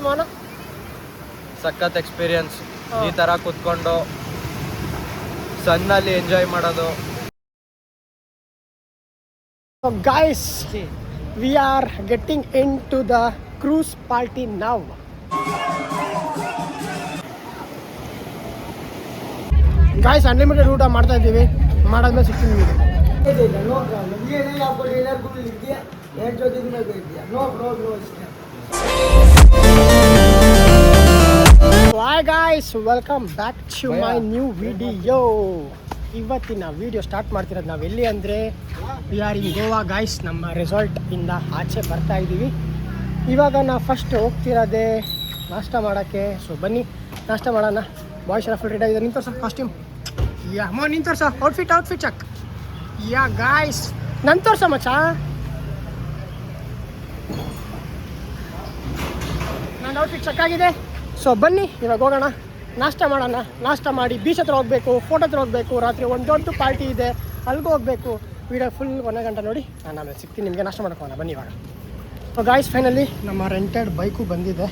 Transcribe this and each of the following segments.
ಮೋನ? ಸಖತ್ ಎಕ್ಸ್ಪೀರಿಯನ್ಸ್. ಈ ತರ ಕುತ್ಕೊಂಡು ಸನ್ನಲ್ಲಿ ಎಂಜಾಯ್ ಮಾಡೋದು. Guys, we are getting into the cruise party now. Guys, unlimited ಊಟ ಮಾಡ್ತಾ ಇದ್ದೀವಿ. ಮಾಡಾದ್ಮೇಲೆ ಸಿಗ್ತೀನಿ ನಿಮಗೆ. Hi guys, welcome back to my new video. ಇವತ್ತಿನ ವಿಡಿಯೋ ಸ್ಟಾರ್ಟ್ ಮಾಡ್ತಿರೋದು ನಾವು ಎಲ್ಲಿ ಅಂದರೆ we are in Goa guys. ನಮ್ಮ ರೆಸಾರ್ಟ್ ಇಂದ ಆಚೆ ಬರ್ತಾ ಇದ್ದೀವಿ. ಇವಾಗ ನಾವು ಫಸ್ಟ್ ಹೋಗ್ತಿರೋದೇ ನಾಷ್ಟ ಮಾಡೋಕ್ಕೆ. ಸೊ ಬನ್ನಿ ನಾಷ್ಟ ಮಾಡೋಣ. ಬಾಯ್ಸ್ ಎಲ್ಲ ಫುಲ್ ರೆಡಿ ಆಗಿದೆ. ನಿಂತೋರ್ಸ ಕಾಸ್ಟ್ಯೂಮ್. ಯಾ ಅಮ್ಮ ನಿಂತೋರ್ಸ ಔಟ್ಫಿಟ್ ಚೆಕ್. ಯಾ ಗಾಯ್ಸ್, ನನ್ನ ತೋರ್ಸ ಮಚ್ಚ. ನನ್ನ ಔಟ್ಫಿಟ್ ಚೆಕ್ ಆಗಿದೆ. ಸೊ ಬನ್ನಿ ಇವಾಗ ಹೋಗೋಣ, ನಾಷ್ಟ ಮಾಡೋಣ. ನಾಷ್ಟ ಮಾಡಿ ಬೀಚ್ ಹತ್ರ ಹೋಗಬೇಕು, ಫೋಟೋ ಹತ್ರ ಹೋಗಬೇಕು. ರಾತ್ರಿ ಒಂದು ದೊಡ್ಡ ಪಾರ್ಟಿ ಇದೆ, ಅಲ್ಲಿಗೂ ಹೋಗಬೇಕು. ವಿಡಿಯೋ ಫುಲ್ 1 ಗಂಟೆ ನೋಡಿ. ನಾನು ಆಮೇಲೆ ಸಿಗ್ತೀನಿ ನಿಮಗೆ. ನಾಷ್ಟ ಮಾಡ್ಕೋಣ ಬನ್ನಿ ಇವಾಗ. ಸೊ ಗಾಯ್ಸ್, ಫೈನಲಿ ನಮ್ಮ ರೆಂಟೆಡ್ ಬೈಕು ಬಂದಿದೆ.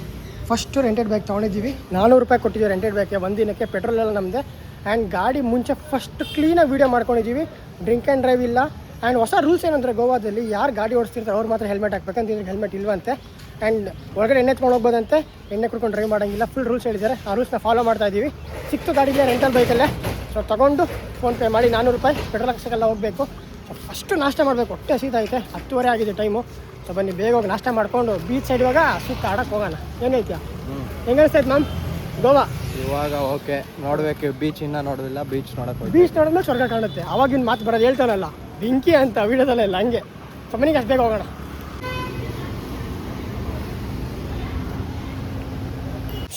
ಫಸ್ಟು ರೆಂಟೆಡ್ ಬೈಕ್ ತೊಗೊಂಡಿದ್ದೀವಿ. 400 ರೂಪಾಯಿ ಕೊಟ್ಟಿದ್ದೀವಿ ರೆಂಟೆಡ್ ಬೈಕ್ಗೆ ಒಂದಿನಕ್ಕೆ. ಪೆಟ್ರೋಲ್ ಎಲ್ಲ ನಮ್ಮದೇ. ಆ್ಯಂಡ್ ಗಾಡಿ ಮುಂಚೆ ಫಸ್ಟ್ ಕ್ಲೀನಾಗಿ ವೀಡಿಯೋ ಮಾಡ್ಕೊಂಡಿದ್ದೀವಿ. ಡ್ರಿಂಕ್ ಆ್ಯಂಡ್ ಡ್ರೈವ್ ಇಲ್ಲ. ಆ್ಯಂಡ್ ಹೊಸ ರೂಲ್ಸ್ ಏನಂದರೆ ಗೋವಾದಲ್ಲಿ ಯಾರು ಗಾಡಿ ಓಡಿಸ್ತಿರ್ತಾರೆ ಅವ್ರು ಮಾತ್ರ ಹೆಲ್ಮೆಟ್ ಹಾಕ್ಬೇಕಂತ. ಇದಕ್ಕೆ ಹೆಲ್ಮೆಟ್ ಇಲ್ವಂತೆ. ಆ್ಯಂಡ್ ಒಳಗಡೆ ಎಣ್ಣೆ ತೊಗೊಂಡು ಹೋಗ್ಬೋದಂತೆ. ಎಣ್ಣೆ ಕುಡ್ಕೊಂಡು ಡ್ರೈವ್ ಮಾಡೋಂಗಿಲ್ಲ. ಫುಲ್ ರೂಲ್ಸ್ ಹೇಳಿದ್ದಾರೆ. ಆ ರೂಲ್ಸ್ನ ಫಾಲೋ ಮಾಡ್ತಾ ಇದ್ದೀವಿ. ಸಿಕ್ತು ಗಾಡಿಗೆ ರೆಂಟಲ್ ಬೈಕಲ್ಲೇ. ಸೊ ತೊಗೊಂಡು ಫೋನ್ಪೇ ಮಾಡಿ 400 ರೂಪಾಯಿ ಪೆಟ್ರೋಲ್ ಹಾಕ್ಸೋಕ್ಕೆಲ್ಲ ಹೋಗಬೇಕು. ಸೊ ಫಸ್ಟು ನಾಷ್ಟ ಮಾಡಬೇಕು. ಹೊಟ್ಟೆ ಹಸಿತೈತೆ. 10:30 ಆಗಿದೆ ಟೈಮು. ಸೊ ಬನ್ನಿ ಬೇಗ ಹೋಗಿ ನಾಷ್ಟ ಮಾಡ್ಕೊಂಡು ಬೀಚ್ ಸೈಡ್ ಇವಾಗ ಸುತ್ತ ಆಡಕ್ಕೆ ಹೋಗೋಣ. ಏನೈತ್ಯಾ, ಹೆಂಗೆ ಅನಿಸ್ತೈತೆ ಮ್ಯಾಮ್ ಗೋವಾ? ಇವಾಗ ಓಕೆ, ನೋಡ್ಬೇಕು. ಬೀಚ್ ಇನ್ನೂ ನೋಡೋದಿಲ್ಲ. ಬೀಚ್ ನೋಡೋಕೆ ಬೀಚ್ ನೋಡಿದ್ಮೇಲೆ ಸ್ವರ್ಗ ಕಾಣುತ್ತೆ. ಅವಾಗಿನ ಮಾತು ಬರೋದು ಹೇಳ್ತಾನಲ್ಲ, ಬೆಂಕಿ ಅಂತ ವಿಡಿಯೋದಲ್ಲ ಹಂಗೆ. ಸೊ ಮನೆಗೆ ಅಷ್ಟು ಬೇಗ ಹೋಗೋಣ.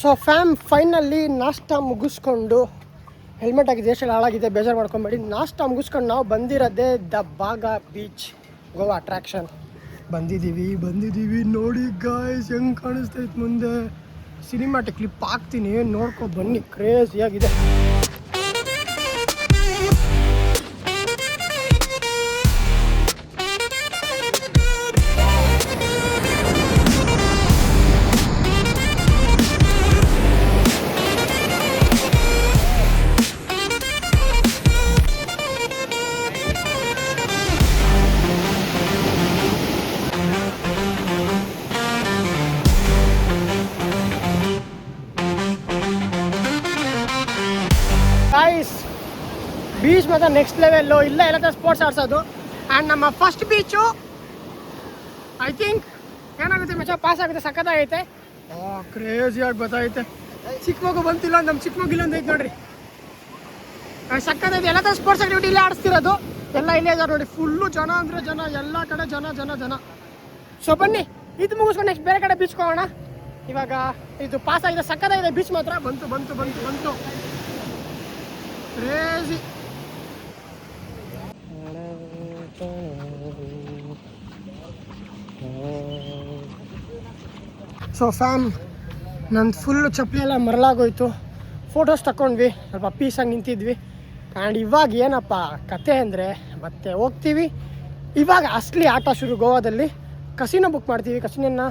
ಸೊ ಫೈನಲ್ಲಿ ನಾಷ್ಟ ಮುಗಿಸ್ಕೊಂಡು, ಹೆಲ್ಮೆಟ್ ಆಗಿದೆ ಎಷ್ಟೆಲ್ಲ ಹಾಳಾಗಿದೆ ಬೇಜಾರು ಮಾಡ್ಕೊಂಬೇಡಿ. ನಾಷ್ಟ ಮುಗಿಸ್ಕೊಂಡು ನಾವು ಬಂದಿರೋದೇ ದ ಬಾಗ ಬೀಚ್, ಗೋವಾ ಅಟ್ರಾಕ್ಷನ್ ಬಂದಿದ್ದೀವಿ. ನೋಡಿ ಗಾಯ್ಸ್, ಹೆಂಗೆ ಕಾಣಿಸ್ತೈತೆ ಮುಂದೆ. ಸಿನಿಮಾಟಿಕ್ ಕ್ಲಿಪ್ ಹಾಕ್ತೀನಿ, ನೋಡ್ಕೊ ಬನ್ನಿ. ಕ್ರೇಜಿಯಾಗಿದೆ. ಗಾಯ್ಸ್, ಬೀಚ್ ಮಾತ್ರ ನೆಕ್ಸ್ಟ್ ಲೆವೆಲ್ಲು. ಇಲ್ಲ ಎಲ್ಲ ಸ್ಪೋರ್ಟ್ಸ್ ಆಡ್ಸೋದು. ಆ್ಯಂಡ್ ನಮ್ಮ ಫಸ್ಟ್ ಬೀಚು ಐ ಥಿಂಕ್ ಏನಾಗುತ್ತೆ ಮಚ್ಚ, ಪಾಸ್ ಆಗುತ್ತೆ. ಸಖತ್ತಾಗೈತೆ. ಕ್ರೇಜಿಯಾಗಿ ಗೊತ್ತೈತೆ. ಚಿಕ್ಕ ಮಗು ಬಂತಿಲ್ಲ, ನಮ್ಮ ಚಿಕ್ಕ ಮಗು ಇಲ್ಲೊಂದು ಐತೆ ನೋಡ್ರಿ. ಸಖತ್ತೈತೆ. ಎಲ್ಲ ಸ್ಪೋರ್ಟ್ಸ್ ಆಕ್ಟಿವಿಟಿ ಇಲ್ಲೇ ಆಡಿಸ್ತಿರೋದು. ಎಲ್ಲ ಇಲ್ಲೇ ಇದ್ದಾರೆ ನೋಡಿ. ಫುಲ್ಲು ಜನ ಅಂದರೆ ಜನ, ಎಲ್ಲ ಕಡೆ ಜನ. ಸೊ ಬನ್ನಿ, ಇದು ಮುಗಿಸ್ಕೊಂಡು ನೆಕ್ಸ್ಟ್ ಬೇರೆ ಕಡೆ ಬೀಚ್ಗೆ ಹೋಗೋಣ. ಇವಾಗ ಇದು ಪಾಸ್ ಆಗಿದೆ. ಸಖತ್ತಾಗಿದೆ ಬೀಚ್ ಮಾತ್ರ. ಬಂತು ಕ್ರೇಜಿ. ಸೊ ನಂದು ಫುಲ್ಲು ಚಪ್ಪಲಿ ಎಲ್ಲ ಮರಳಾಗೋಯ್ತು. ಫೋಟೋಸ್ ತಗೊಂಡ್ವಿ, ಸ್ವಲ್ಪ ಪೀಸಾಗಿ ನಿಂತಿದ್ವಿ. ಆ್ಯಂಡ್ ಇವಾಗ ಏನಪ್ಪ ಕತೆ ಅಂದರೆ, ಮತ್ತೆ ಹೋಗ್ತೀವಿ ಇವಾಗ ಅಸಲಿ ಆಟ ಶುರು. ಗೋವಾದಲ್ಲಿ ಕಸಿನೋ ಬುಕ್ ಮಾಡ್ತೀವಿ. ಕಸಿನನ್ನ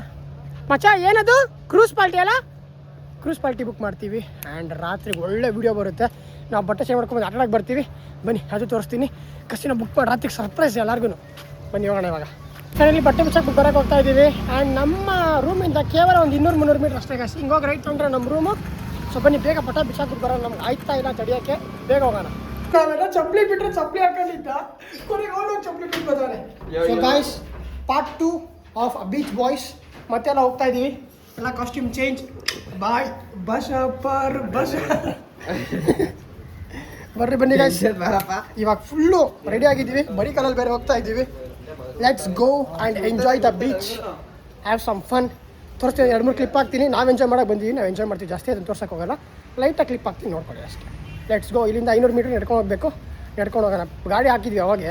ಮಚ್ಚ ಏನದು ಕ್ರೂಸ್ ಪಾರ್ಟಿ ಅಲ್ಲ, ಕ್ರೂಸ್ ಪಾರ್ಟಿ ಬುಕ್ ಮಾಡ್ತೀವಿ. ಆ್ಯಂಡ್ ರಾತ್ರಿ ಒಳ್ಳೆ ವೀಡಿಯೋ ಬರುತ್ತೆ. ನಾವು ಬಟ್ಟೆ ಚೇಂಜ್ ಮಾಡ್ಕೊಂಡು ಆಟಾಡಕ್ಕೆ ಬರ್ತೀವಿ. ಬನ್ನಿ ಅದು ತೋರಿಸ್ತೀನಿ. ಕಸಿನೋ ಬುಕ್ ಮಾಡಿ ರಾತ್ರಿಗೆ ಸರ್ಪ್ರೈಸ್ ಎಲ್ಲರಿಗೂ. ಬನ್ನಿ ಹೋಗೋಣ ಇವಾಗ. ಸರಿ, ಬಟ್ಟೆ ಬಿಚ್ಚಕ್ಕೆ ಬರೋಕ್ಕೆ ಹೋಗ್ತಾ ಇದ್ದೀವಿ. ಆ್ಯಂಡ್ ನಮ್ಮ ರೂಮಿಂದ ಕೇವಲ ಒಂದು 200-300 ಮೀಟ್ರ್ ಅಷ್ಟೇ ಗಾಯ್ಸ್. ಹಿಂಗೋಗಿ ರೈಟ್ ತೊಗೊಂಡ್ರೆ ನಮ್ಮ ರೂಮು. ಸೊ ಬನ್ನಿ ಬೇಗ ಬಟ್ಟೆ ಬಿಚ್ಚಕ್ಕೆ ಬರೋಣ. ನಮ್ಗೆ ಆಯ್ತಾ ಇಲ್ಲ ತಡಿಯೋಕ್ಕೆ, ಬೇಗ ಹೋಗೋಣ. ಚಪ್ಪಲಿ ಬಿಟ್ಟರೆ ಚಪ್ಪಲಿ ಹಾಕೊಂಡಿದ್ದ, ಕೊನೆಗೆ ಅವನು ಚಪ್ಪಲಿ ಬಿಟ್ಟು ಬರ್ತಾನೆ. So guys, part 2 of beach boys. ಮತ್ತೆಲ್ಲ ಹೋಗ್ತಾ ಇದ್ದೀವಿ. ಎಲ್ಲ ಕಾಸ್ಟ್ಯೂಮ್ ಚೇಂಜ್. ಬಾಯ್ ಬಸ್ ಬರ್ರಿ ಬನ್ನಿ ಗೈಸ್. ಇವಾಗ ಫುಲ್ಲು ರೆಡಿ ಆಗಿದ್ದೀವಿ. ಬರೀ ಕಾಲಲ್ಲಿ ಬೇರೆ ಹೋಗ್ತಾ ಇದ್ದೀವಿ. Let's go and enjoy the beach, have some fun. ತೋರಿಸ್ತೀನಿ, 2-3 ಕ್ಲಿಪ್ ಹಾಕ್ತೀನಿ. ನಾವು ಎಂಜಾಯ್ ಮಾಡೋಕೆ ಬಂದಿದ್ದೀವಿ. ನಾವು ಎಂಜಾಯ್ ಮಾಡ್ತೀವಿ, ಜಾಸ್ತಿ ಅದನ್ನು ತೋರ್ಸೋಕೆ ಹೋಗಲ್ಲ. ಲೈಟಾಗಿ ಕ್ಲಿಪ್ ಹಾಕ್ತೀನಿ, ನೋಡ್ಕೊಳ್ಳಿ ಅಷ್ಟೇ. Let's go. ಇಲ್ಲಿಂದ 500 ಮೀಟ್ರ್ ನಡ್ಕೊಂಡು ಹೋಗಬೇಕು. ನಡ್ಕೊಂಡು ಹೋಗೋಣ. ಗಾಡಿ ಹಾಕಿದ್ವಿ. ಅವಾಗೆ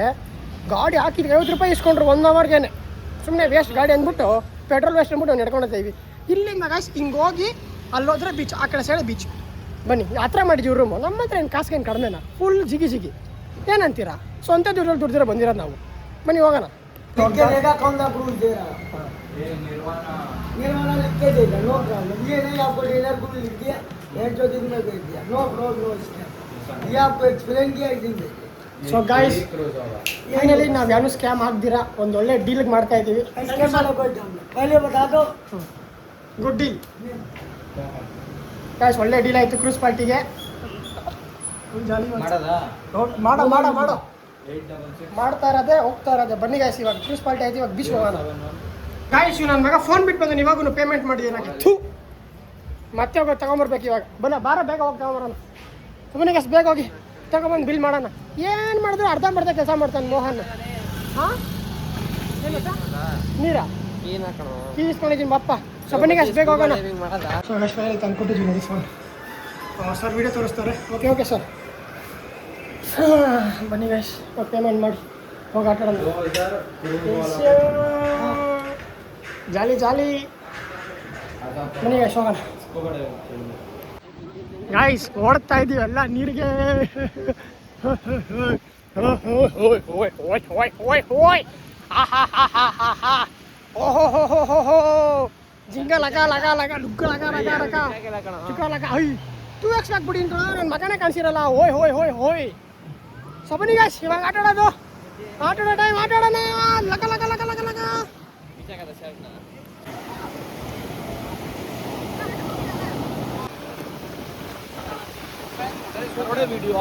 ಗಾಡಿ ಹಾಕಿದ್ವಿ 50 ರೂಪಾಯಿ ಇಸ್ಕೊಂಡ್ರು 1 ಅವರ್ಗೆ. ಸುಮ್ಮನೆ ವೇಸ್ಟ್ ಗಾಡಿ ಅಂದ್ಬಿಟ್ಟು, ಪೆಟ್ರೋಲ್ ವೇಸ್ಟ್ ಅಂದ್ಬಿಟ್ಟು ನಾವು ನಡ್ಕೊಂಡು ಹೋಗ್ತೀವಿ. ಇಲ್ಲಿಂದ ಗಾಯ್ಸ್ ಹಿಂಗೆ ಹೋಗಿ ಅಲ್ಲೋದ್ರೆ ಬೀಚ್, ಆ ಕಡೆ ಸೈಡ್ ಬೀಚ್. ಬನ್ನಿ, ಹತ್ರ ಮಾಡಿದ್ದೀವಿ ರೂಮು. ನಮ್ಮ ಹತ್ರ ಏನು ಕಾಸ್ಗೇನು ಕಡಿಮೆನಾ? ಫುಲ್ ಜಿಗಿ ಏನಂತೀರಾ? ಸ್ವಂತ ದುಡ್ದಿರೋ ಬಂದಿರೋದು ನಾವು. ಬನ್ನಿ ಹೋಗೋಣ. मेरे वाला लिख के देगा, नो प्रॉब्लम। ये नहीं आपको डिनर को लिख दिया, हेड जो दिन में भेज दिया, नो प्रॉब्लम, नो स्कैम। ये आपको एक्सप्लेन किया, एक दिन भेज दिया। ಸೊ ಗಾಯ್ಸ್ ಫೈನಲಿ ನಾವು ಯಾರು ಸ್ಕ್ಯಾಮ್ ಆಗ್ದಿರಾ ಒಂದು ಒಳ್ಳೆ ಡೀಲ್ ಮಾಡ್ತಾ ಇದ್ದೀವಿ. स्कैम वाला कोई काम नहीं, पहले बता दो। ಗುಡ್ ಡೀಲ್ ಗಾಯ್ಸ್, ಒಳ್ಳೆ ಡೀಲ್ ಆಯಿತು ಕ್ರೂಸ್ ಪಾರ್ಟಿಗೆ. ಮಾಡೋ ಮಾಡೋ ಮಾಡೋ ಮಾಡ್ತಾ ಇರೋದೆ ಹೋಗ್ತಾ ಇರೋದೆ. ಬನ್ನಿ ಗಾಯ್ಸ್, ಇವಾಗ ಕ್ರೂಸ್ ಪಾರ್ಟಿ ಆಯ್ತು, ಇವಾಗ ಬೀಚ್ ಹೋಗೋಣ. ಗಾಯ್ಸ್ ನನ್ನ ಮಗ ಫೋನ್ ಬಿಟ್ಟು ಬಂದು ಇವಾಗೂ ಪೇಮೆಂಟ್ ಮಾಡಿದ್ದೀನಿ ನನಗೆ. ಥೂ, ಮತ್ತೆ ಹೋಗಿ ತಗೊಂಬರ್ಬೇಕು ಇವಾಗ. ಬಾರ ಬೇಗ ಹೋಗಿ ತಗೊಂಬರೋಣ. ಸುಮ್ಮನೆ ಗಾಯ್ಸ್ ಬೇಗ ಹೋಗಿ ತಗೊಂಬಂದು ಬಿಲ್ ಮಾಡೋಣ. ಏನು ಮಾಡಿದ್ರು ಅರ್ಧಂಬರ್ಧ ಕೆಲಸ ಮಾಡ್ತಾನೆ ಮೋಹನ್. ಹಾಂ ನೀರಾ ಕೀ ಇಸ್ಕೊಂಡಿದ್ದೀನಿ ಬಪ್ಪ. ಸೊ ಬನ್ನಿ ಗಾಯ್ಸ್ ಬೇಗ ಹೋಗೋಣ. ಸೊ ಗಾಯ್ಸ್ ಫೈನಲಿ ತಂದ್ಕೊಟ್ಟಿದ್ವಿ ನೋಡಿ ಫೋನ್. ಸರ್ ವಿಡಿಯೋ ತೋರಿಸ್ತಾರೆ. ಓಕೆ ಓಕೆ ಸರ್, ಬನ್ನಿ ಗಾಯ್ಸ್ ಪೇಮೆಂಟ್ ಮಾಡಿ ಹೋಗಿ ಆಟ ಆಡೋಣ. ಜಾಲಿ ಜಾಲಿ, ಬನ್ನಿ ಗಾಯ್ಸ್ ಹೋಗೋಣ. ಗಾಯ್ಸ್ ಓಡ್ತಾ ಇದ್ದೀವಿ ಎಲ್ಲ ನೀರಿಗೆ. ಜಿಂಗ ಲಗ ಲಗ ಲಗ ಡುಗ್ಗ ಲಗ ಲಗ ಲಗ ಚುಕ್ಕ ಲಗ. ಐ 2x ಹಾಕ್ಬಿಡಿ ಅಂತ ನನ್ನ ಮಗನೇ ಕಾಣಿಸಿರಲ್ಲ. ಹೋಯ್ ಹೋಯ್ ಹೋಯ್ ಹೋಯ್. ಸೊ ಬನ್ನಿ ಗಾಯ್ಸ್ ಇವಾಗ ಆಟ ಆಡೋದು. ಆಟ ಆಡೋ ಟೈಮ್ ಆಟ ಆಡೋಣ. ಲಗ ಲಗ ಲಗ ಲಗ ಲಗ. ವಿಡಿಯೋ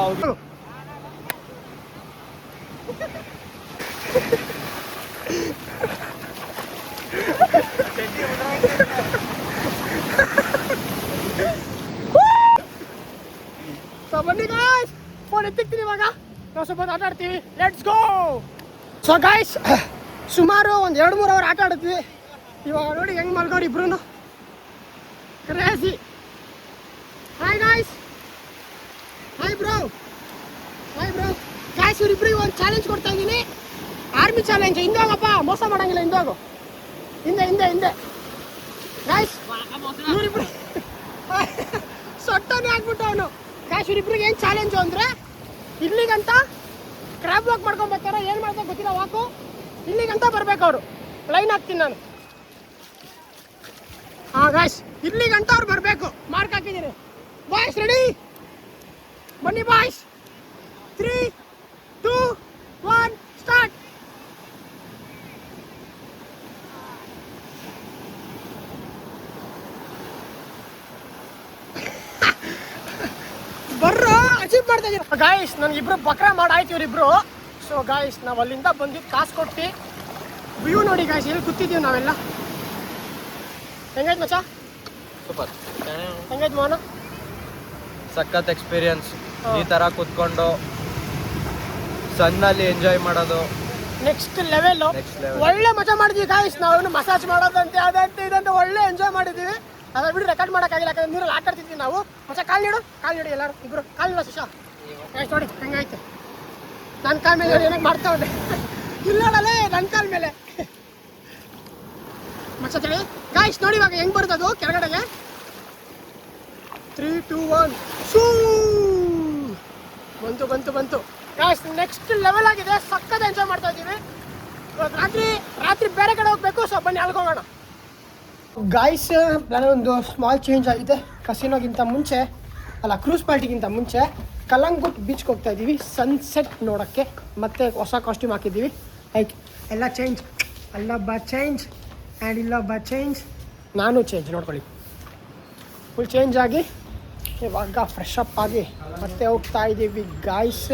ಸೊ ಬನ್ನಿ ಗಾಯ್ಸ್, ಫೋನ್ ಎತ್ತಿಕ್ತೀನಿ ಇವಾಗ. ನಾವು ಸ್ವಲ್ಪ ಆಟ ಆಡ್ತೀವಿ. Let's go. ಸೊ ಗಾಯ್ಸ್ ಸುಮಾರು ಒಂದು 2-3 ಅವರ್ ಆಟ ಆಡಿದ್ವಿ. ಇವಾಗ ನೋಡಿ ಹೆಂಗೆ ಮಲ್ಗೋರು ಇಬ್ರು. Crazy. Hi guys, hi bro, hi bro. Guys ಇವ್ರಿಬ್ರಿಗೆ ಒಂದು ಚಾಲೆಂಜ್ ಕೊಡ್ತಾ ಇದ್ದೀನಿ, ಆರ್ಮಿ ಚಾಲೆಂಜ್. ಹಿಂದೋಗಪ್ಪ, ಮೋಸ ಮಾಡಂಗಿಲ್ಲ, ಹಿಂದೋಗು. ಹಿಂದೆ ಹಿಂದೆ ಹಿಂದೆ ಗಾಯ್ಸ್. ಇವ್ರಿಬ್ರು ಸೊಟ್ಟನೇ ಆಗ್ಬಿಟ್ಟು ಅವನು. ಗಾಯ್ಸ್ ಇವ್ರಿಬ್ರಿಗೆ ಏನು ಚಾಲೆಂಜು ಅಂದರೆ, ಇಲ್ಲಿಗಂತ ಕ್ರ್ಯಾಬ್ ವಾಕ್ ಮಾಡ್ಕೊಂಡು ಬರ್ತಾರೆ. ಏನು ಮಾಡ್ತಾರೆ ಗೊತ್ತಿಲ್ಲ, ವಾಕು ಇಲ್ಲಿಗಂತ ಬರ್ಬೇಕು ಅವರು. ಲೈನ್ ಹಾಕ್ತೀನಿ ನಾನು. ಹಾಂ ಗಾಯ್ಸ್, ಇಲ್ಲಿಗಂತ ಅವ್ರು ಬರಬೇಕು. ಮಾರ್ಕ್ ಹಾಕಿದ್ದೀನಿ. Boys ready? ಬನ್ನಿ ಬಾಯ್ಸ್. 3, 2, 1 ಸ್ಟಾರ್ಟ್. ಬರ್ರೋ, ಅಚೀವ್ ಮಾಡ್ತಾ ಇದೀರ ಗಾಯ್ಸ್. ನನಗಿಬ್ರು ಬಕ್ರ ಮಾಡಾಯ್ತು ಇವರಿಬ್ರು. ಸೊ ಗಾಯ್ಸ್ ನಾವು ಅಲ್ಲಿಂದ ಬಂದಿದ್ದು ಕಾಸು ಕೊಟ್ಟು ವ್ಯೂ ನೋಡಿ ಗಾಯ್ಸ್, ಎಲ್ಲಿ ಕೂತಿದ್ದೀವಿ ನಾವೆಲ್ಲ. ಹೆಂಗಾಯ್ತು ಮಚ್ಚ? ಸೂಪರ್. ಹೆಂಗಾಯ್ತು ಮೋಹನ? ಸಖತ್ ಎಕ್ಸ್ಪೀರಿಯನ್ಸ್. ಈ ಥರ ಕೂತ್ಕೊಂಡು ಸನ್ನಲ್ಲಿ ಎಂಜಾಯ್ ಮಾಡೋದು ನೆಕ್ಸ್ಟ್ ಲೆವೆಲ್. ಒಳ್ಳೆ ಮಜಾ ಮಾಡಿದ್ವಿ ಗಾಯ್ಸ್. ನಾವು ಮಸಾಜ್ ಮಾಡೋದಂತೆ ಅದಂತೆ ಇದಂತೆ ಒಳ್ಳೆ ಎಂಜಾಯ್ ಮಾಡಿದ್ದೀವಿ. ಅದ್ರ ಬಿಡಿ ರೆಕಾರ್ಡ್ ಮಾಡೋಕ್ಕಾಗಿಲ್ಲ, ಯಾಕಂದ್ರೆ ನೀರಲ್ಲಿ ಆಟ ಆಡ್ತಿದ್ವಿ ನಾವು. ಮಚ್ಚ ಕಾಲು ನೀಡು ಎಲ್ಲರೂ ಇಬ್ರು ಕಾಲು ನೀಡೋ ಶಿಶಾ. ಗಾಯ್ಸ್ ನೋಡಿ ಹೆಂಗಾಯ್ತು. ನನ್ನ ಕಾಲ ಮೇಲೆ ಏನಾಗ ಮಾಡ್ತಾವೆ ಇಲ್ಲೋಡಲೇ, ನನ್ನ ಕಾಲ ಮೇಲೆ ಮಚ್ಚ ಹೇಳಿ ಗಾಯ್ಸ್. ನೋಡಿ ಇವಾಗ ಹೆಂಗೆ ಬರ್ತದು ಕೆಳಗಡೆಗೆ. 3, 2, 1 ಶೂ. ಬಂತು ಬಂತು ಬಂತು ಗಾಯ್ಸ್. ನೆಕ್ಸ್ಟ್ ಲೆವೆಲ್ ಆಗಿದೆ, ಸಕ್ಕತ್ ಎಂಜಾಯ್ ಮಾಡ್ತಾ ಇದ್ದೀವಿ. ರಾತ್ರಿ ಬೇರೆ ಕಡೆ ಹೋಗ್ಬೇಕು. ಸೊ ಬನ್ನಿ ಅಳ್ಕೋಗೋಣ ಗಾಯ್ಸ್. ಒಂದು ಸ್ಮಾಲ್ ಚೇಂಜ್ ಆಗಿದೆ. ಕಸಿನೋಗಿಂತ ಮುಂಚೆ ಅಲ್ಲ, ಕ್ರೂಸ್ ಪಾರ್ಟಿಗಿಂತ ಮುಂಚೆ ಕಲಂಗುಟ್ ಬೀಚ್ಗೆ ಹೋಗ್ತಾ ಇದ್ದೀವಿ ಸನ್ಸೆಟ್ ನೋಡೋಕ್ಕೆ. ಮತ್ತೆ ಹೊಸ ಕಾಸ್ಟ್ಯೂಮ್ ಹಾಕಿದ್ದೀವಿ. ಲೈಕ್ ಎಲ್ಲ ಚೇಂಜ್. ಅಲ್ಲೊಬ್ಬ ಚೇಂಜ್ ಆ್ಯಂಡ್ ಇಲ್ಲೊಬ್ಬ ಚೇಂಜ್, ನಾನು ಚೇಂಜ್. ನೋಡ್ಕೊಳ್ಳಿ, ಫುಲ್ ಚೇಂಜ್ ಆಗಿ ಇವಾಗ ಫ್ರೆಶ್ ಅಪ್ ಆಗಿ ಮತ್ತೆ ಹೋಗ್ತಾ ಇದ್ದೀವಿ ಗಾಯ್ಸ್.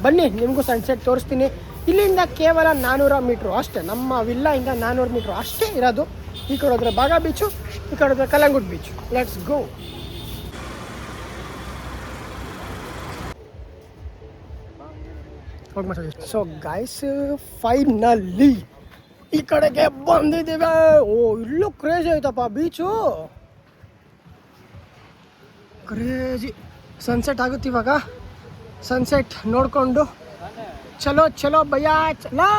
ಬನ್ನಿ ನಿಮಗೂ ಸನ್ಸೆಟ್ ತೋರಿಸ್ತೀನಿ. ಇಲ್ಲಿಂದ ಕೇವಲ 400 ಮೀಟ್ರು ಅಷ್ಟೇ. ನಮ್ಮ ವಿಲ್ಲಾಯಿಂದ 400 ಮೀಟ್ರು ಅಷ್ಟೇ ಇರೋದು. ಈ ಕಡೆ ಹೋದ್ರೆ ಬಾಗಾ ಬೀಚು, ಈ ಕಡೆ ಹೋದ್ರೆ ಕಲಂಗುಟ್ ಬೀಚು. Let's go. ಹೋಗಿ ಮಚ್ಚ. ಸೊ ಗಾಯ್ಸ್ ಫೈನಲಿ ಈ ಕಡೆಗೆ ಬಂದಿದ್ದೀವಿ. ಓ, ಇಲ್ಲೂ ಕ್ರೇಜಿ ಆಯ್ತಪ್ಪ ಬೀಚು, ಕ್ರೇಜಿ. ಸನ್ಸೆಟ್ ಆಗುತ್ತೆ ಇವಾಗ. ಸನ್ಸೆಟ್ ನೋಡಿಕೊಂಡು ಚಲೋ ಚಲೋ ಭಯ್ಯ ಚಲೋ.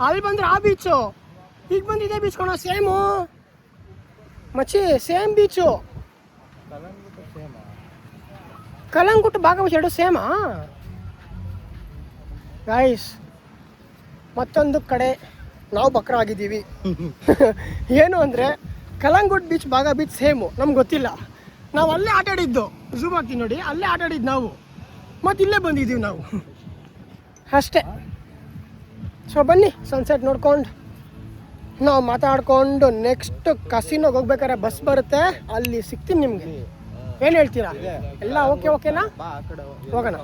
ಅಲ್ಲಿ ಬಂದರೆ ಆ ಬೀಚು, ಈಗ ಬಂದಿದೆ ಬೀಚ್ ಕೊಣ. ಸೇಮು ಮಚ್ಚಿ, same beach. Calangute Baga beach ಎರಡು ಸೇಮಾ ಗಾಯ್ಸ್. ಮತ್ತೊಂದು ಕಡೆ ನಾವು ಬಕ್ರ ಆಗಿದ್ದೀವಿ. ಏನು ಅಂದರೆ ಕಲಂಗುಡ್ ಬೀಚ್ ಬಾಗ ಬೀಚ್ ಸೇಮು, ನಮ್ಗೆ ಗೊತ್ತಿಲ್ಲ. ನಾವು ಅಲ್ಲೇ ಆಟ ಆಡಿದ್ದು, ಝೂಮ್ ಆಗ್ತೀವಿ ನೋಡಿ, ಅಲ್ಲೇ ಆಟ ಆಡಿದ್ದು ನಾವು, ಮತ್ತು ಇಲ್ಲೇ ಬಂದಿದ್ದೀವಿ ನಾವು ಅಷ್ಟೇ. ಸೊ ಬನ್ನಿ ಸನ್ಸೆಟ್ ನೋಡ್ಕೊಂಡು ನಾವು ಮಾತಾಡ್ಕೊಂಡು ನೆಕ್ಸ್ಟ್ ಕಸಿನೋಗೆ ಹೋಗ್ಬೇಕಾದ್ರೆ ಬಸ್ ಬರುತ್ತೆ, ಅಲ್ಲಿ ಸಿಗ್ತೀನಿ ನಿಮಗೆ. ಏನು ಹೇಳ್ತೀರಾ? ಎಲ್ಲ ಓಕೆನಾ? ಹೋಗೋಣ.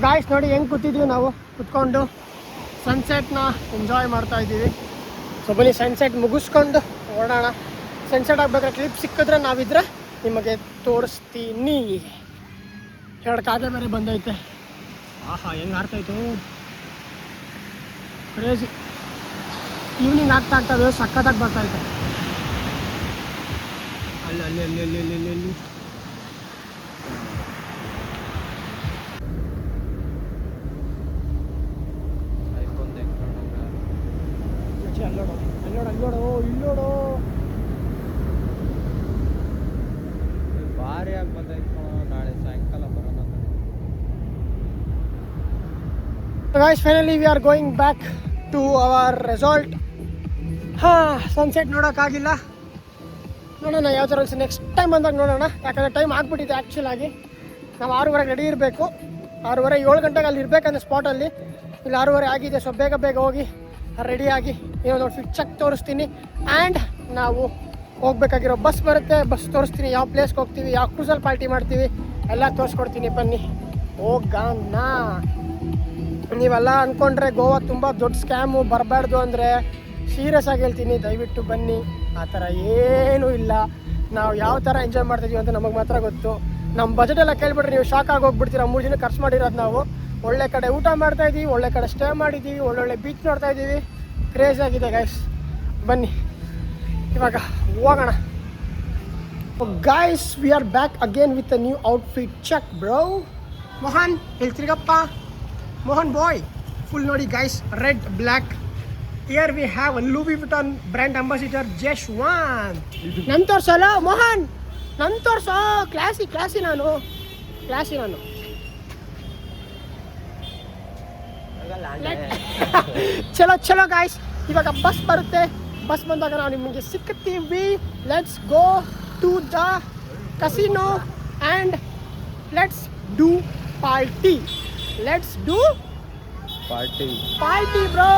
ಗಾಯ್ಸ್ ನೋಡಿ ಹೆಂಗೆ ಕೂತಿದ್ದೀವಿ ನಾವು, ಕುತ್ಕೊಂಡು ಸನ್ಸೆಟ್ನ ಎಂಜಾಯ್ ಮಾಡ್ತಾ ಇದ್ದೀವಿ. ಸೊ ಬನ್ನಿ ಸನ್ಸೆಟ್ ಮುಗಿಸ್ಕೊಂಡು ಓಡೋಣ. ಸನ್ಸೆಟ್ ಆಗ್ಬೇಕಾದ್ರೆ ಕ್ಲಿಪ್ ಸಿಕ್ಕಿದ್ರೆ ನಾವಿದ್ರೆ ನಿಮಗೆ ತೋರಿಸ್ತೀನಿ. 2 ಕಾಗೆ ಬೇರೆ ಬಂದೈತೆ. ಆಹಾ ಹೆಂಗೆ ಆಡ್ತಾಯಿತ್ತು, ಕ್ರೇಜಿ. ಈವ್ನಿಂಗ್ ಆಗ್ತಾ ಸಕ್ಕತ್ತಾಗಿ ಬರ್ತಾಯಿತ್ತು. ಅಲ್ಲಿ ಇಲ್ಲೋಡು ಭಾರಿ ಆಗಿ ಬಂದೈತೆ. ನಾಳೆ ಸಾಯಂಕಾಲ ಬರೋಣ. Guys, finally we are going back to our resort. Sunset ನೋಡೋಕ್ಕಾಗಿಲ್ಲ, ನೋಡೋಣ ಯಾವ ಥರ ನೆಕ್ಸ್ಟ್ ಟೈಮ್ ಬಂದಾಗ ನೋಡೋಣ. ಯಾಕಂದರೆ ಟೈಮ್ ಆಗಿಬಿಟ್ಟಿದೆ ಆ್ಯಕ್ಚುಲಾಗಿ. ನಾವು 6:30 ರೆಡಿ ಇರಬೇಕು, 6:30 7 ಗಂಟೆಗೆ ಅಲ್ಲಿ ಇರಬೇಕಂದ್ರೆ ಸ್ಪಾಟಲ್ಲಿ. ಇಲ್ಲಿ 6:30 ಆಗಿದೆ. ಸೊ ಬೇಗ ಹೋಗಿ ರೆಡಿಯಾಗಿ ಏನೋ ನೋಡಿ ಫಿಕ್ಸಾಗಿ ತೋರಿಸ್ತೀನಿ. ಆ್ಯಂಡ್ ನಾವು ಹೋಗ್ಬೇಕಾಗಿರೋ ಬಸ್ ಬರುತ್ತೆ, ಬಸ್ ತೋರಿಸ್ತೀನಿ, ಯಾವ ಪ್ಲೇಸ್ಗೆ ಹೋಗ್ತೀವಿ, ಯಾವ ಕ್ರೂಸಲ್ಲಿ ಪಾರ್ಟಿ ಮಾಡ್ತೀವಿ ಎಲ್ಲ ತೋರಿಸ್ಕೊಡ್ತೀನಿ. ಬನ್ನಿ ಹೋಗೋಣ. ನೀವೆಲ್ಲ ಅಂದ್ಕೊಂಡ್ರೆ ಗೋವಾ ತುಂಬ ದೊಡ್ಡ ಸ್ಕ್ಯಾಮು, ಬರಬಾರ್ದು ಅಂದರೆ ಸೀರಿಯಸ್ ಆಗಿ ಹೇಳ್ತೀನಿ, ದಯವಿಟ್ಟು ಬನ್ನಿ. ಆ ಥರ ಏನೂ ಇಲ್ಲ. ನಾವು ಯಾವ ಥರ ಎಂಜಾಯ್ ಮಾಡ್ತಿದ್ದೀವಿ ಅಂತ ನಮಗೆ ಮಾತ್ರ ಗೊತ್ತು. ನಮ್ಮ ಬಜೆಟೆಲ್ಲ ಕೇಳ್ಬಿಟ್ರೆ ನೀವು ಶಾಕ್ ಆಗಿ ಹೋಗ್ಬಿಡ್ತೀರ. 3 ದಿನ ಖರ್ಚು ಮಾಡಿರೋದು ನಾವು. ಒಳ್ಳೆ ಕಡೆ ಊಟ ಮಾಡ್ತಾಯಿದ್ದೀವಿ, ಒಳ್ಳೆ ಕಡೆ ಸ್ಟೇ ಮಾಡಿದ್ದೀವಿ, ಒಳ್ಳೊಳ್ಳೆ ಬೀಚ್ ನೋಡ್ತಾ ಇದ್ದೀವಿ. ಕ್ರೇಜ್ ಆಗಿದೆ ಗೈಸ್. ಬನ್ನಿ ಇವಾಗ ಹೋಗೋಣ. Guys we are back again with a new outfit. Check bro. Mohan ಹೇಳ್ತಿರಿಗಪ್ಪ, ಮೋಹನ್ ಬಾಯ್. ಫುಲ್ ನೋಡಿ guys, red black. Here we have a Louis Vuitton brand ambassador Jashwanth. ನನ್ನ ತೋರ್ಸಲ್ಲ ಮೋಹನ್, ನನ್ನ ತೋರ್ಸೋ. ಕ್ಲಾಸಿ ನಾನು. ಚಲೋ ಗಾಯ್ಸ್, ಇವಾಗ ಬಸ್ ಬರುತ್ತೆ. ಬಸ್ ಬಂದಾಗ ನಾವು ನಿಮಗೆ ಸಿಗ್ತೀವಿ. Let's go to the casino and let's do party. Bro,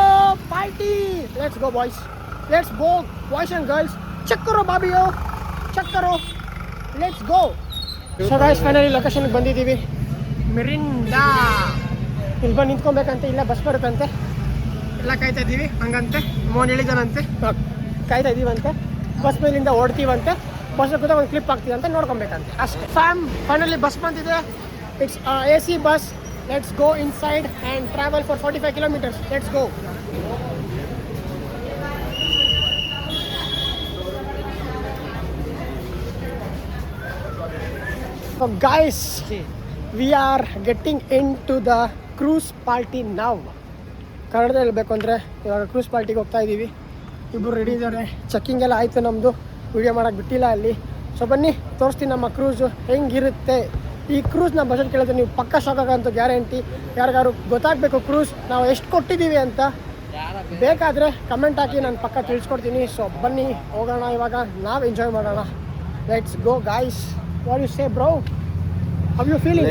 party. Let's go boys and girls. Check ಕರೋ ಬಾಬಿಯೋ, ಚೆಕ್ ಕರೋ. Let's go. So guys finally ಲೊಕೇಶನ್ಗೆ ಬಂದಿದ್ದೀವಿ. ಮಿರಿಂಡಾ. ಇಲ್ಲಿ ಬಂದು ನಿಂತ್ಕೊಬೇಕಂತೆ, ಇಲ್ಲೇ ಬಸ್ ಬರುತ್ತಂತೆ. ಎಲ್ಲ ಕಾಯ್ತಾ ಇದ್ದೀವಿ ಹಂಗಂತೆ. ಮೋಹನ್ ಹೇಳಿದಾನಂತೆ, ಕಾಯ್ತಾ ಇದ್ದೀವಂತೆ. ಬಸ್ ಮೇಲಿಂದ ಓಡ್ತೀವಂತೆ. ಬಸ್ ಕೂಡ ಒಂದು ಕ್ಲಿಪ್ ಆಗ್ತೀವಂತೆ, ನೋಡ್ಕೊಬೇಕಂತೆ ಅಷ್ಟೇ. ಫೈನಲಿ ಬಸ್ ಬಂದಿದೆ. It's AC bus. Let's go inside and travel for 45 kilometers. Let's go. So guys, we are getting into the cruise party now. ಕನ್ನಡದಲ್ಲಿ ಹೇಳಬೇಕು ಅಂದರೆ ಇವಾಗ ಕ್ರೂಸ್ ಪಾರ್ಟಿಗೆ ಹೋಗ್ತಾ ಇದ್ದೀವಿ. ಇಬ್ಬರು ರೆಡಿ ಇದ್ದಾರೆ. ಚೆಕ್ಕಿಂಗ್ ಎಲ್ಲ ಆಯಿತು ನಮ್ಮದು. ವೀಡಿಯೋ ಮಾಡೋಕ್ಕೆ ಬಿಟ್ಟಿಲ್ಲ ಅಲ್ಲಿ. ಸೊ ಬನ್ನಿ ತೋರಿಸ್ತೀನಿ ನಮ್ಮ ಕ್ರೂಸು ಹೆಂಗಿರುತ್ತೆ. ಈ ಕ್ರೂಸ್ನ ಬಜೆಟ್ ಕೇಳಿದ್ರೆ ನೀವು ಪಕ್ಕ ಶಾಕ್ ಆಗೋಂಥ ಗ್ಯಾರಂಟಿ. ಯಾರಿಗಾರು ಗೊತ್ತಾಗಬೇಕು ಕ್ರೂಸ್ ನಾವು ಎಷ್ಟು ಕೊಟ್ಟಿದ್ದೀವಿ ಅಂತ, ಬೇಕಾದರೆ ಕಮೆಂಟ್ ಹಾಕಿ, ನಾನು ಪಕ್ಕ ತಿಳಿಸ್ಕೊಡ್ತೀನಿ. ಸೊ ಬನ್ನಿ ಹೋಗೋಣ, ಇವಾಗ ನಾವು ಎಂಜಾಯ್ ಮಾಡೋಣ. Let's go guys. What you say bro? How you feeling?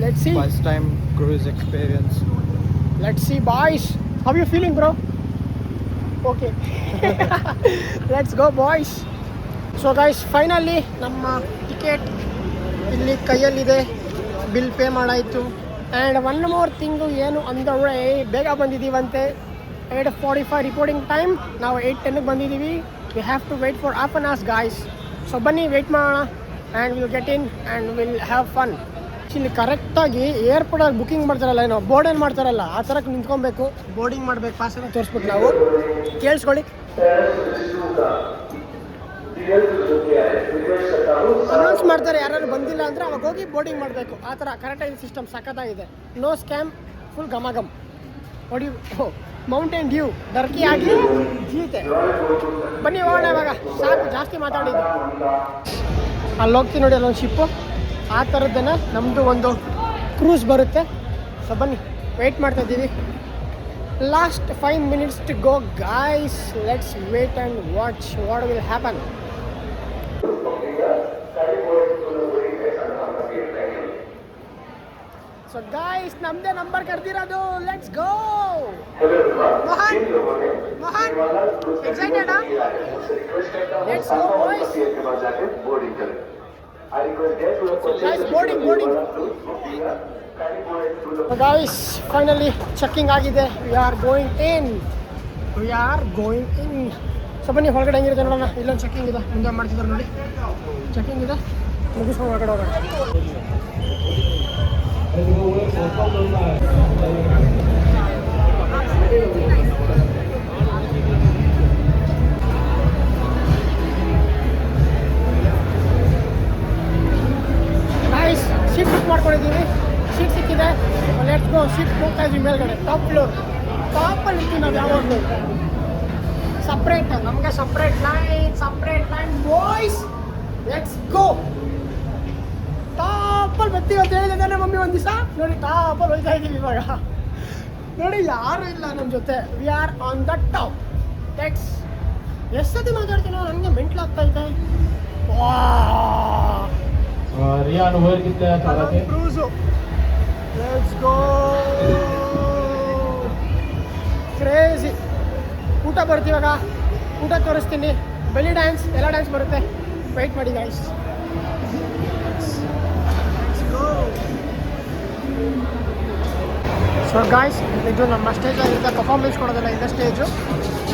Let's see. First time cruise experience. Let's see boys. How you feeling bro? Okay. Let's go boys. So guys finally ನಮ್ಮ ticket ಇಲ್ಲಿ ಕೈಯಲ್ಲಿದೆ. Bill pay ಮಾಡಾಯಿತು. And one more thing ಏನು ಅಂದರೆ ಬೇಗ ಬಂದಿದ್ದೀವಂತೆ. 8:45 reporting time. ನಾವು 8:10ಗೆ ಬಂದಿದ್ದೀವಿ. We have to wait for half an hours guys. So ಬನ್ನಿ ವೇಟ್ ಮಾಡೋಣ. And will get in and will have fun. ಇಲ್ಲಿ ಕರೆಕ್ಟಾಗಿ ಏರ್ಪೋರ್ಟಲ್ಲಿ ಬುಕ್ಕಿಂಗ್ ಮಾಡ್ತಾರಲ್ಲ, ಏನೋ ಬೋರ್ಡ್ ಏನು ಮಾಡ್ತಾರಲ್ಲ ಆ ಥರ ನಿಂತ್ಕೊಬೇಕು. ಬೋರ್ಡಿಂಗ್ ಮಾಡಬೇಕು, ಪಾಸನ್ನು ತೋರಿಸ್ಬೇಕು ನಾವು. ಕೇಳಿಸ್ಕೊಳ್ಳಿ, ಅನೌನ್ಸ್ ಮಾಡ್ತಾರೆ. ಯಾರು ಬಂದಿಲ್ಲ ಅಂದರೆ ಅವಾಗ ಹೋಗಿ ಬೋರ್ಡಿಂಗ್ ಮಾಡಬೇಕು. ಆ ಥರ ಕರೆಕ್ಟಾಗಿ ಸಿಸ್ಟಮ್ ಸಖತ್ತಾಗಿದೆ. ನೋ ಸ್ಕ್ಯಾಮ್, ಫುಲ್ ಘಮ. ಹೊಡಿ ಮೌಂಟೇನ್ ಡ್ಯೂ ಡರ್ಕಿ ಆಗಿ ಜೀತೆ. ಬನ್ನಿ ಹೋಗೋಣ ಇವಾಗ, ಸಾಕು ಜಾಸ್ತಿ ಮಾತಾಡಿದ್ದು. ಅಲ್ಲಿ ಹೋಗ್ತೀನಿ ನೋಡಿ, ಅಲ್ಲೊಂದು ಶಿಪ್ಪು. ಆ ಥರದ್ದೇನೆ ನಮ್ಮದು ಒಂದು ಕ್ರೂಸ್ ಬರುತ್ತೆ. ಸೊ ಬನ್ನಿ, ವೆಯ್ಟ್ ಮಾಡ್ತಾ ಇದ್ದೀವಿ. Last 5 minutes to go, guys. Let's wait and watch what will happen. So guys, ನಮ್ದೇ ನಂಬರ್ ಕರ್ದಿರೋದು. Let's go. Mohan excited? Let's go boys. Guys, boarding. So guys, finally checking ಆಗಿದೆ. We are going in. So ಬನ್ನಿ, ಹೊರಗಡೆ ಹೆಂಗಿರುತ್ತೆ ನೋಡೋಣ. ಇಲ್ಲೊಂದು checking ಇದೆ, ಮುಂದೆ ಮಾಡ್ತಿದ್ದಾರೆ ನೋಡಿ. ಚೆಕಿಂಗ್ ಇದೆ, ಮುಗಿಸ್ಕೊಂಡು ಹೊರಗಡೆ ಹೋಗೋಣ. ಗೈಸ್, ಸೀಟ್ ಬುಕ್ ಮಾಡ್ಕೊಂಡಿದ್ದೀವಿ. ಸೀಟ್ ಸಿಕ್ಕಿದೆ. Let's go. ಸೀಟ್ ಹೋಗ್ತಾ ಇದ್ದೀವಿ ಮೇಲ್ಗಡೆ, ಟಾಪ್ ಫ್ಲೋರ್. ಟಾಪಲ್ಲಿ ಇರ್ತೀವಿ ನಾವು ಯಾವಾಗಲೂ. ಸಪ್ರೇಟ್, ನಮಗೆ separate line boys. Let's go. ಟಾಪಲ್ಲಿ ಬರ್ತೀವಿ ಅಂತ ಹೇಳಿದಾನೆ ಮಮ್ಮಿ ಒಂದು ದಿವಸ. ನೋಡಿ, ಟಾಪಲ್ಲಿ ಹೋಗ್ತಾ ಇದ್ದೀವಿ ಇವಾಗ. ನೋಡಿ, ಯಾರು ಇಲ್ಲ ನಮ್ಮ ಜೊತೆ. We are on the top. Let's. ಎಷ್ಟು ಸತಿ ಮಾತಾಡ್ತೀನೋ, ನನಗೆ ಮೆಂಟ್ಲಾಗ್ತಾ ಇದೆ. रियान वर कितने थोड़ा थे क्रूज़ो. Let's go. ಕ್ರೇಜಿ. ಊಟ ಬರ್ತೀವಿ ಇವಾಗ. ಊಟ ತೋರಿಸ್ತೀನಿ. ಬೆಲಿ ಡ್ಯಾನ್ಸ್, ಎಲ್ಲ ಡ್ಯಾನ್ಸ್ ಬರುತ್ತೆ. ವೆಯ್ಟ್ ಮಾಡಿ ಗೈಸ್. ಸೊ ಗಾಯ್ಸ್, ಇದು ನಮ್ಮ ಸ್ಟೇಜ್ ಆಗಿರುತ್ತೆ. ಪರ್ಫಾರ್ಮೆನ್ಸ್ ಕೊಡೋದಿಲ್ಲ ಇಂದ ಸ್ಟೇಜು.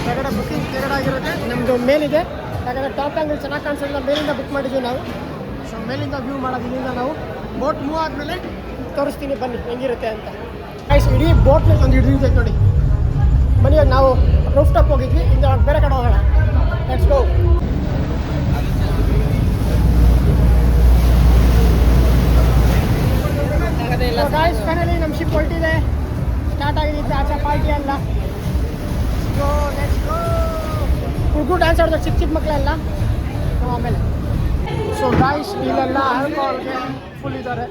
ಕೆಳಗಡೆ ಬುಕ್ಕಿಂಗ್ ಕೆಳಗಡೆ ಆಗಿರುತ್ತೆ. ನಮ್ಮದು ಮೇಲಿದೆ, ಯಾಕಂದರೆ ಟಾಪ್ ಆ್ಯಂಗಲ್ ಚೆನ್ನಾಗಿ ಕಾಣಿಸೋದಿಲ್ಲ. ಮೇಲಿಂದ ಬುಕ್ ಮಾಡಿದ್ವಿ ನಾವು. ಸೊ ಮೇಲಿಂದ ವ್ಯೂ ಮಾಡೋದು. ಇಲ್ಲಿಂದ ನಾವು ಬೋಟ್ ಮೂವ್ ಆದಮೇಲೆ ತೋರಿಸ್ತೀನಿ, ಬನ್ನಿ ಹೆಂಗಿರುತ್ತೆ ಅಂತ. ಗೈಸ್, ಇಡೀ ಬೋಟ್ನಲ್ಲಿ ಒಂದು ಹಿಡಿದಿದೆ ನೋಡಿ. ಬನ್ನಿ, ನಾವು ರೂಫ್ ಟಾಪ್ ಹೋಗಿದ್ವಿ. ಇಂದ ಬೇರೆ ಕಡೆ ಹೋಗೋಣ. Let's go. ಗೈಸ್, ಫೈನಲಿ ನಮ್ಮ ಶಿಪ್ ಹೊರಟಿದೆ. ಸ್ಟಾರ್ಟ್ ಆಗಿದ್ದು ಆಚೆ ಪಾರ್ಟಿ ಅಲ್ಲ. ಹುಡುಗರು ಡ್ಯಾನ್ಸ್ ಆಡಿದ್ರು, ಚಿಕ್ಕ ಮಕ್ಕಳೆಲ್ಲ. ಆಮೇಲೆ ಸೊ ಗಾಯ್ಸ್, ಇಲ್ಲೆಲ್ಲ ಆಲ್ಕೋಹಾಲ್ಗೆ ಫುಲ್ ಇದ್ದಾರೆ.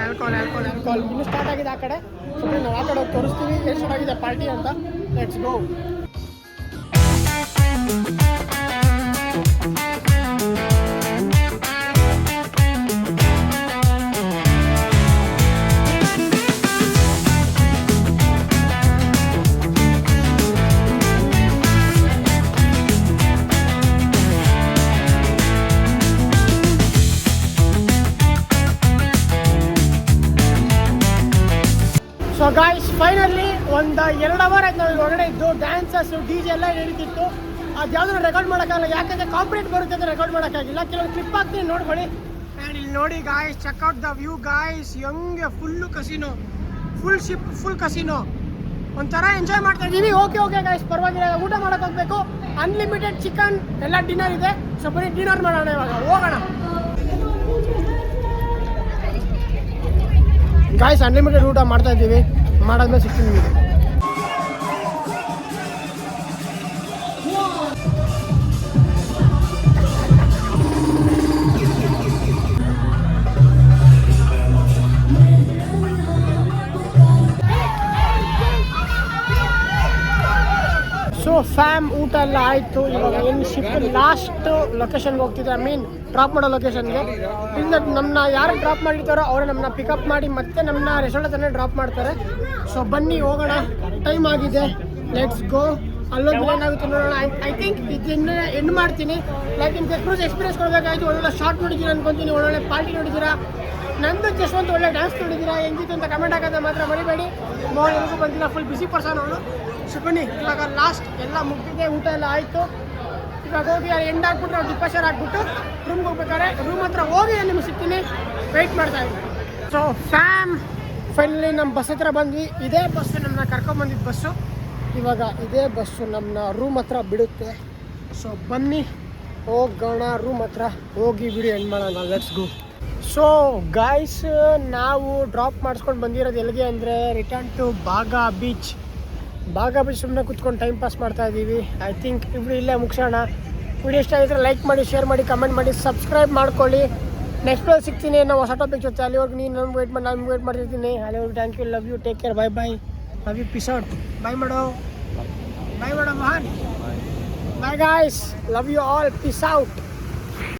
ಆಲ್ಕೋಹಾಲ್ ಇನ್ನೂ ಸ್ಟಾರ್ಟ್ ಆಗಿದೆ ಆ ಕಡೆ. ಸೊ ನಾವು ಆ ಕಡೆ ಹೋಗಿ ತೋರಿಸ್ತೀವಿ ಎಷ್ಟು ಸ್ಟಾರ್ಟ್ ಆಗಿದೆ ಪಾರ್ಟಿ ಅಂತ. Let's go. So guys, finally ಒಂದು 2 hour ಆಯ್ತು ನಾವು ಹೊರಗಡೆ ಇದ್ದು. ಡ್ಯಾನ್ಸಸ್ಸು, DJ ಎಲ್ಲ ನಡೀತಿತ್ತು. ಅದು ಯಾವುದನ್ನು ರೆಕಾರ್ಡ್ ಮಾಡೋಕ್ಕಾಗಲ್ಲ, ಯಾಕಂದರೆ ಕಾಂಪ್ರೇಟ್ ಬರುತ್ತೆ ಅಂತ ರೆಕಾರ್ಡ್ ಮಾಡೋಕ್ಕಾಗಿಲ್ಲ. ಕೆಲವೊಂದು ಕ್ಲಿಪ್ ಹಾಕ್ತೀನಿ, ನೋಡ್ಕೊಳ್ಳಿ. ಆ್ಯಂಡ್ ಇಲ್ಲಿ ನೋಡಿ guys, check out the view guys. ಹೆಂಗೆ full casino, full ship, full casino. ಒಂಥರ ಎಂಜಾಯ್ ಮಾಡ್ತಾ ಇದ್ದೀವಿ. ಓಕೆ ಗಾಯ್ಸ್, ಪರವಾಗಿಲ್ಲ. ಊಟ ಮಾಡೋಕೆ ಹೋಗಬೇಕು. ಅನ್ಲಿಮಿಟೆಡ್ ಚಿಕನ್ ಎಲ್ಲ ಡಿನ್ನರ್ ಇದೆ. ಸೊ ಬರೀ ಡಿನ್ನರ್ ಮಾಡೋಣ ಇವಾಗ, ಹೋಗೋಣ ಗಾಯ್ಸ್. ಅನ್ಲಿಮಿಟೆಡ್ ಊಟ ಮಾಡ್ತಾ ಇದ್ದೀವಿ. ಮಾಡಾದ್ಮೇಲೆ ಸಿಗ್ತೀನಿ ನಿಮಗೆ. ಸೊ ಫ್ಯಾಮ್, ಊಟ ಎಲ್ಲ ಆಯಿತು. ಇವಾಗ ಏನು ಶಿಪ್ ಲಾಸ್ಟ್ ಲೊಕೇಶನ್ಗೆ ಹೋಗ್ತಿದ್ದೆ. ಡ್ರಾಪ್ ಮಾಡೋ ಲೊಕೇಶನ್ಗೆ. ಇಲ್ಲಿಂದ ನಮ್ಮನ್ನ ಯಾರು ಡ್ರಾಪ್ ಮಾಡಿರ್ತಾರೋ ಅವರು ನಮ್ಮನ್ನ ಪಿಕಪ್ ಮಾಡಿ ಮತ್ತೆ ನಮ್ಮನ್ನ ರೆಸಾರ್ಟ್ ಹತ್ರನೇ ಡ್ರಾಪ್ ಮಾಡ್ತಾರೆ. ಸೊ ಬನ್ನಿ ಹೋಗೋಣ, ಟೈಮ್ ಆಗಿದೆ. Let's go. ಅಲ್ಲೊಂದು ಏನಾಗುತ್ತೆ ನೋಡೋಣ. ಐ ಥಿಂಕ್ ಇದನ್ನ ಎಂಡ್ ಮಾಡ್ತೀನಿ. ಲೈಕ್ ನಿಮಗೆ ಕ್ರೂಸ್ ಎಕ್ಸ್ಪೀರಿಯನ್ಸ್ ಕೊಡಬೇಕಾಯ್ತು. ಒಳ್ಳೊಳ್ಳೆ ಶಾರ್ಟ್ ನೋಡಿದ್ದೀರಾ ಅನ್ಕೊತೀನಿ, ಒಳ್ಳೊಳ್ಳೆ ಪಾರ್ಟಿ ನೋಡಿದ್ದೀರಾ. ನಂದು ಜಸ್ವಂತ ಒಳ್ಳೆ ಡ್ಯಾನ್ಸ್ ನೋಡಿದ್ದೀರಾ. ಹೆಂಗಿತ್ತು ಅಂತ ಕಮೆಂಟ್ ಹಾಕೋದು ಮಾತ್ರ ಮರಿಬೇಡಿ. ಮೋಹನ್ಗೂ ಬಂದಿಲ್ಲ, ಫುಲ್ ಬಿಸಿ ಪರ್ಸನ್ ಅವಳು. ಸೊ ಬನ್ನಿ, ಇವಾಗ ಲಾಸ್ಟ್ ಎಲ್ಲ ಮುಗ್ದಿದೆ, ಊಟ ಎಲ್ಲ ಆಯಿತು. ಇವಾಗ ಹೋಗಿ ಎಂಡ್ ಹಾಕ್ಬಿಟ್ರೆ ಅವ್ರು ಡಿಪಾಷರ್ ಹಾಕ್ಬಿಟ್ಟು ರೂಮ್ಗೆ ಹೋಗ್ಬೇಕಾದ್ರೆ ರೂಮ್ ಹತ್ರ ಹೋಗಿ ನಿಮ್ಗೆ ಸಿಗ್ತೀನಿ. ವೆಯ್ಟ್ ಮಾಡ್ತಾ ಇದ್ದೀನಿ. ಸೊ ಫೈನಲಿ ನಮ್ಮ ಬಸ್ ಹತ್ರ ಬಂದ್ವಿ. ಇದೇ ಬಸ್ಸು ನಮ್ಮನ್ನ ಕರ್ಕೊಂಬಂದಿದ್ದು ಬಸ್ಸು. ಇವಾಗ ಇದೇ ಬಸ್ಸು ನಮ್ಮನ್ನ ರೂಮ್ ಹತ್ರ ಬಿಡುತ್ತೆ. ಸೊ ಬನ್ನಿ ಹೋಗೋಣ ರೂಮ್ ಹತ್ರ. ಹೋಗಿ ವಿಡಿಯೋ ಎಂಡ್ ಮಾಡೋಣ. Let's go. ಸೊ ಗಾಯ್ಸ್, ನಾವು ಡ್ರಾಪ್ ಮಾಡಿಸ್ಕೊಂಡು ಬಂದಿರೋದು ಎಲ್ಲಿಗೆ ಅಂದರೆ ರಿಟರ್ನ್ ಟು ಬಾಗಾ ಬೀಚ್. ಸುಮ್ಮನೆ ಕೂತ್ಕೊಂಡು ಟೈಮ್ ಪಾಸ್ ಮಾಡ್ತಾ ಇದ್ದೀವಿ. ಐ ಥಿಂಕ್ ವಿಡಿಯೋ ಇಲ್ಲೇ ಮುಗಿಸೋಣ. ವಿಡಿಯೋ ಇಷ್ಟ ಆಗಿದ್ರೆ ಲೈಕ್ ಮಾಡಿ, ಶೇರ್ ಮಾಡಿ, ಕಮೆಂಟ್ ಮಾಡಿ, ಸಬ್ಸ್ಕ್ರೈಬ್ ಮಾಡ್ಕೊಳ್ಳಿ. ನೆಕ್ಸ್ಟ್ ಪ್ಲೇಸ್ ಸಿಗ್ತೀನಿ ನಾವು ಹೊಸ ಟಾಪಿಕ್ ಜೊತೆ. ಅಲ್ಲಿವರೆಗೂ ನೀನು ನಮ್ಗೆ ವೇಟ್ ಮಾಡಿ, ನಾನು ವೇಟ್ ಮಾಡ್ತಿರ್ತೀನಿ. ಅಲ್ಲಿವರೆಗೂ thank you, love you, take care, bye bye, love you, peace out. Bye ಮಾಡೋ Mahan. Bye guys, love you all, peace out.